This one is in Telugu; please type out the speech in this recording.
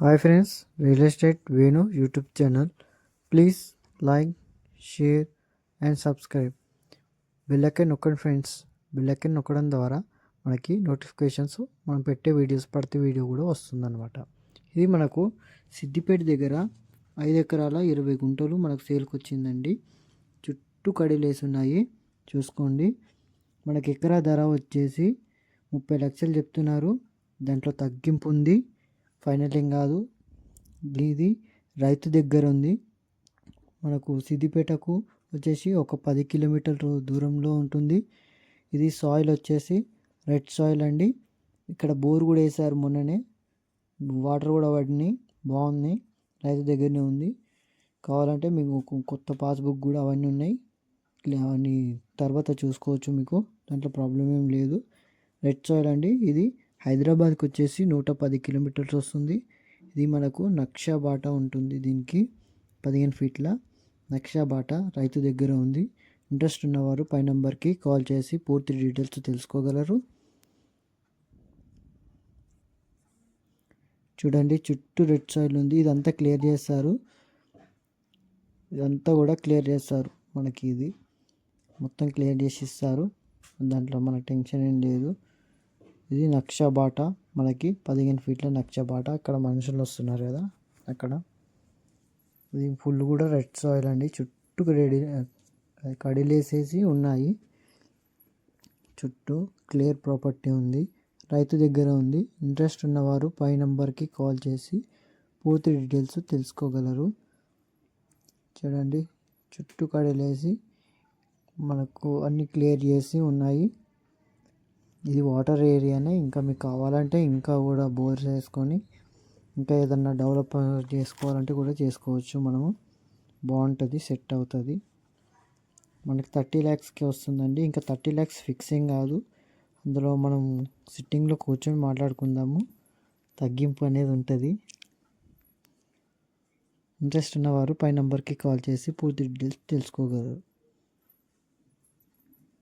Hi friends, real estate Venu YouTube channel. Please like, share and subscribe. Bell icon నొక్కండి ఫ్రెండ్స్. బెల్ ఐకాన్ నొక్కడం ద్వారా మనకి నోటిఫికేషన్స్ మనం పెట్టే వీడియోస్ ప్రతి వీడియో కూడా వస్తుందన్నమాట. ఇది మనకు సిద్దిపేట దగ్గర 5 ఎకరాల 20 గుంటలు మనకు సేల్కి వచ్చిందండి. చుట్టూ కడిలేసి ఉన్నాయి, చూసుకోండి. మనకి ఎకరా ధర వచ్చేసి 30 లక్షలు చెప్తున్నారు. దాంట్లో తగ్గింపు ఉంది, ఫైనల్ ఏం కాదు. ఇది రైతు దగ్గర ఉంది. మనకు సిద్దిపేటకు వచ్చేసి ఒక 10 కిలోమీటర్ల దూరంలో ఉంటుంది. ఇది సాయిల్ వచ్చేసి రెడ్ సాయిల్ అండి. ఇక్కడ బోర్ కూడా వేసారు మొన్ననే, వాటర్ కూడా పడినాయి, బాగుంది. రైతు దగ్గరనే ఉంది. కావాలంటే మీకు కొత్త పాస్బుక్ కూడా అవన్నీ ఉన్నాయి, అవన్నీ తర్వాత చూసుకోవచ్చు. మీకు దాంట్లో ప్రాబ్లం ఏం లేదు. రెడ్ సాయిల్ అండి. ఇది హైదరాబాద్కి వచ్చేసి 110 కిలోమీటర్స్ వస్తుంది. ఇది మనకు నక్షా బాట ఉంటుంది. దీనికి 15 ఫీట్ల నక్షా బాట రైతు దగ్గర ఉంది. ఇంట్రెస్ట్ ఉన్నవారు పై నెంబర్కి కాల్ చేసి పూర్తి డీటెయిల్స్ తెలుసుకోగలరు. చూడండి, చుట్టూ రెడ్ సాయిల్ ఉంది. ఇదంతా క్లియర్ చేస్తారు, ఇదంతా కూడా క్లియర్ చేస్తారు. మనకి ఇది మొత్తం క్లియర్ చేసి ఇస్తారు. దాంట్లో మనకు టెన్షన్ ఏం లేదు. ఇది నక్షా బాట, మనకి 15 ఫీట్ల నక్షా బాట. అక్కడ మనుషులు వస్తున్నారు కదా అక్కడ. ఇది ఫుల్ కూడా రెడ్ సాయిల్ అండి. చుట్టూ కడిలేసేసి ఉన్నాయి. చుట్టూ క్లియర్ ప్రాపర్టీ ఉంది, రైతు దగ్గర ఉంది. ఇంట్రెస్ట్ ఉన్నవారు పై నెంబర్కి కాల్ చేసి పూర్తి డీటెయిల్స్ తెలుసుకోగలరు. చూడండి, చుట్టూ కడిలేసి మనకు అన్ని క్లియర్ చేసి ఉన్నాయి. ఇది వాటర్ ఏరియానే. ఇంకా మీకు కావాలంటే ఇంకా కూడా బోర్ చేసుకొని ఇంకా ఏదన్నా డెవలప్ చేసుకోవాలంటే కూడా చేసుకోవచ్చు. మనము బాగుంటుంది, సెట్ అవుతుంది. మనకి 30 ల్యాక్స్కి వస్తుందండి. ఇంకా 30 ల్యాక్స్ ఫిక్సింగ్ కాదు, అందులో మనం సిట్టింగ్లో కూర్చొని మాట్లాడుకుందాము, తగ్గింపు అనేది ఉంటుంది. ఇంట్రెస్ట్ ఉన్నవారు పై నెంబర్కి కాల్ చేసి పూర్తి డీటెయిల్స్ తెలుసుకోగలరు.